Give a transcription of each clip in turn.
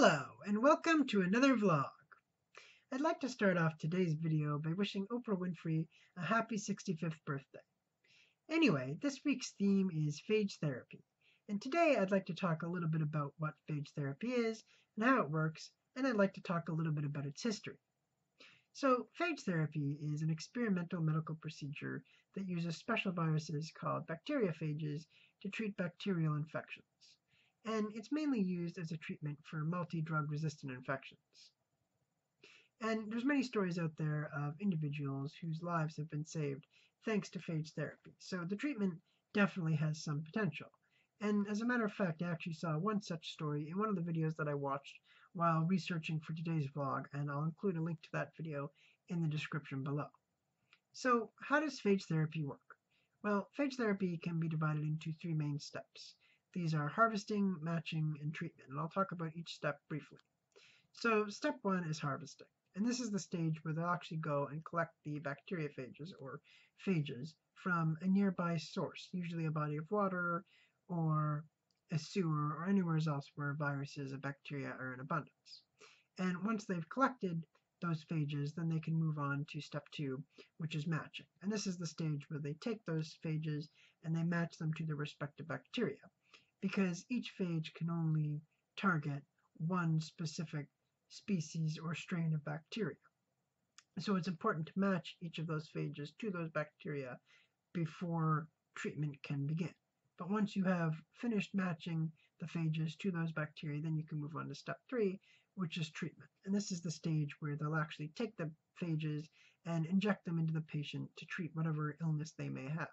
Hello and welcome to another vlog. I'd like to start off today's video by wishing Oprah Winfrey a happy 65th birthday. Anyway, this week's theme is phage therapy, and today I'd like to talk a little bit about what phage therapy is and how it works, and I'd like to talk a little bit about its history. So, phage therapy is an experimental medical procedure that uses special viruses called bacteriaphages to treat bacterial infections, and it's mainly used as a treatment for multi-drug resistant infections. And there's many stories out there of individuals whose lives have been saved thanks to phage therapy. So the treatment definitely has some potential. And as a matter of fact, I actually saw one such story in one of the videos that I watched while researching for today's vlog, and I'll include a link to that video in the description below. So how does phage therapy work? Well, phage therapy can be divided into three main steps. These are harvesting, matching, and treatment, and I'll talk about each step briefly. So step one is harvesting. And this is the stage where they'll actually go and collect the bacteriaphages or phages from a nearby source, usually a body of water or a sewer or anywhere else where viruses and bacteria are in abundance. And once they've collected those phages, then they can move on to step two, which is matching. And this is the stage where they take those phages and they match them to the respective bacteria, because each phage can only target one specific species or strain of bacteria. So it's important to match each of those phages to those bacteria before treatment can begin. But once you have finished matching the phages to those bacteria, then you can move on to step three, which is treatment. And this is the stage where they'll actually take the phages and inject them into the patient to treat whatever illness they may have.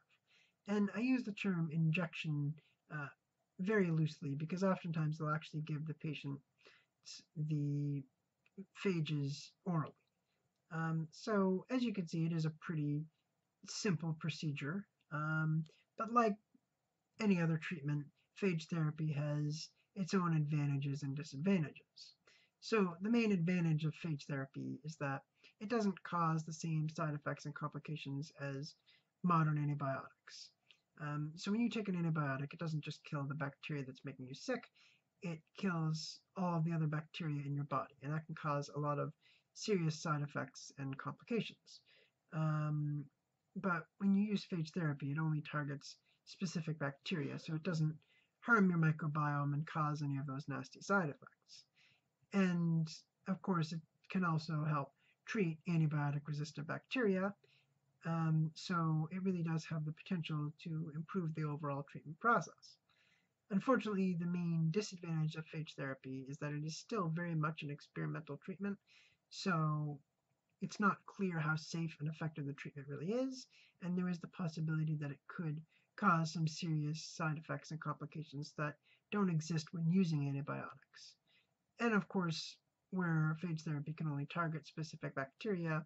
And I use the term injection very loosely because oftentimes they'll actually give the patient the phages orally. So as you can see, it is a pretty simple procedure, but like any other treatment, phage therapy has its own advantages and disadvantages. So the main advantage of phage therapy is that it doesn't cause the same side effects and complications as modern antibiotics. So when you take an antibiotic, it doesn't just kill the bacteria that's making you sick, it kills all of the other bacteria in your body, and that can cause a lot of serious side effects and complications. But when you use phage therapy, it only targets specific bacteria, so it doesn't harm your microbiome and cause any of those nasty side effects. And of course, it can also help treat antibiotic-resistant bacteria, so it really does have the potential to improve the overall treatment process. Unfortunately, the main disadvantage of phage therapy is that it is still very much an experimental treatment, so it's not clear how safe and effective the treatment really is, and there is the possibility that it could cause some serious side effects and complications that don't exist when using antibiotics. And of course, where phage therapy can only target specific bacteria,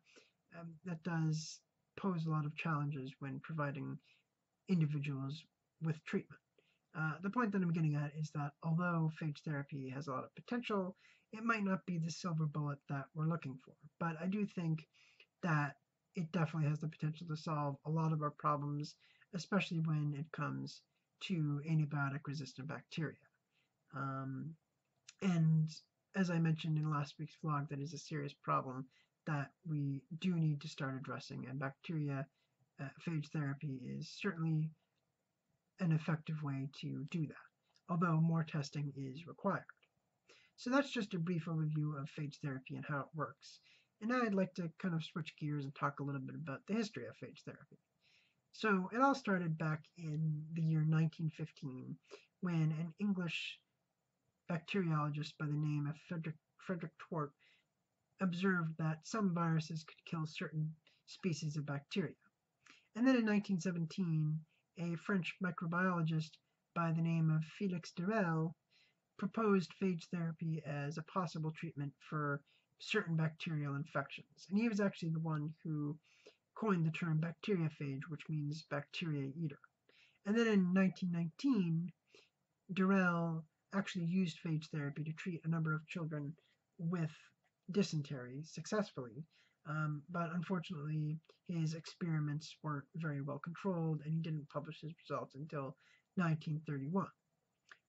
that does pose a lot of challenges when providing individuals with treatment. The point that I'm getting at is that although phage therapy has a lot of potential, it might not be the silver bullet that we're looking for. But I do think that it definitely has the potential to solve a lot of our problems, especially when it comes to antibiotic-resistant bacteria. And as I mentioned in last week's vlog, that is a serious problem that we do need to start addressing, and phage therapy is certainly an effective way to do that, although more testing is required. So that's just a brief overview of phage therapy and how it works. And now I'd like to kind of switch gears and talk a little bit about the history of phage therapy. So it all started back in the year 1915 when an English bacteriologist by the name of Frederick Twort observed that some viruses could kill certain species of bacteria. And then in 1917, a French microbiologist by the name of Félix Durel proposed phage therapy as a possible treatment for certain bacterial infections. And he was actually the one who coined the term bacteriaphage, which means bacteria eater. And then in 1919, Durel actually used phage therapy to treat a number of children with dysentery successfully. But unfortunately, his experiments weren't very well controlled, and he didn't publish his results until 1931.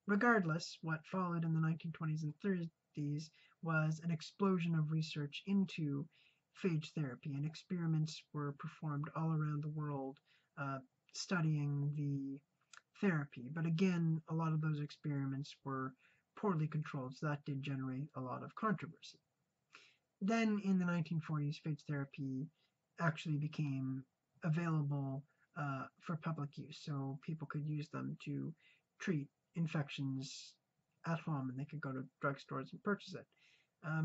Regardless, what followed in the 1920s and 1950s was an explosion of research into phage therapy, and experiments were performed all around the world uh, studying the therapy. But again, a lot of those experiments were poorly controlled, so that did generate a lot of controversy. Then in the 1940s, phage therapy actually became available for public use, so people could use them to treat infections at home, and they could go to drugstores and purchase it.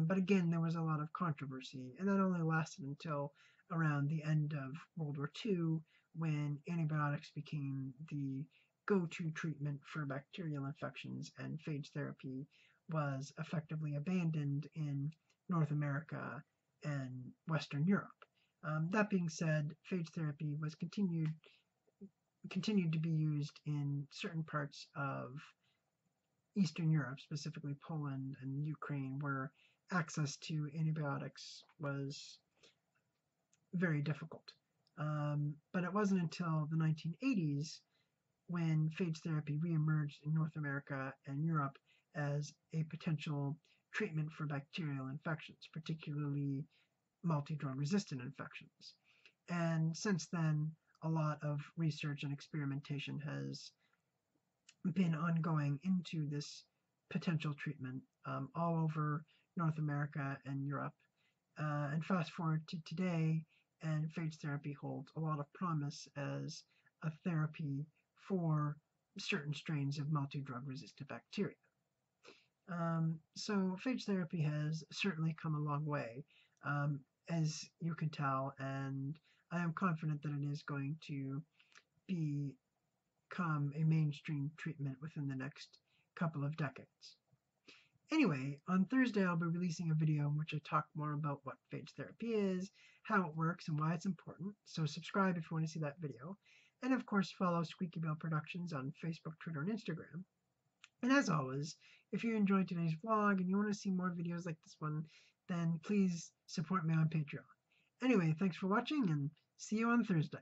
But again, there was a lot of controversy, and that only lasted until around the end of World War II, when antibiotics became the go-to treatment for bacterial infections, and phage therapy was effectively abandoned in North America and Western Europe. That being said, phage therapy was continued to be used in certain parts of Eastern Europe, specifically Poland and Ukraine, where access to antibiotics was very difficult. But it wasn't until the 1980s when phage therapy reemerged in North America and Europe as a potential treatment for bacterial infections, particularly multi-drug resistant infections. And since then, a lot of research and experimentation has been ongoing into this potential treatment all over North America and Europe. And fast forward to today, and phage therapy holds a lot of promise as a therapy for certain strains of multi-drug resistant bacteria. So phage therapy has certainly come a long way, as you can tell, and I am confident that it is going to become a mainstream treatment within the next couple of decades. Anyway, on Thursday I'll be releasing a video in which I talk more about what phage therapy is, how it works, and why it's important, so subscribe if you want to see that video. And of course follow Squeaky Bell Productions on Facebook, Twitter, and Instagram. And as always, if you enjoyed today's vlog and you want to see more videos like this one, then please support me on Patreon. Anyway, thanks for watching, and see you on Thursday.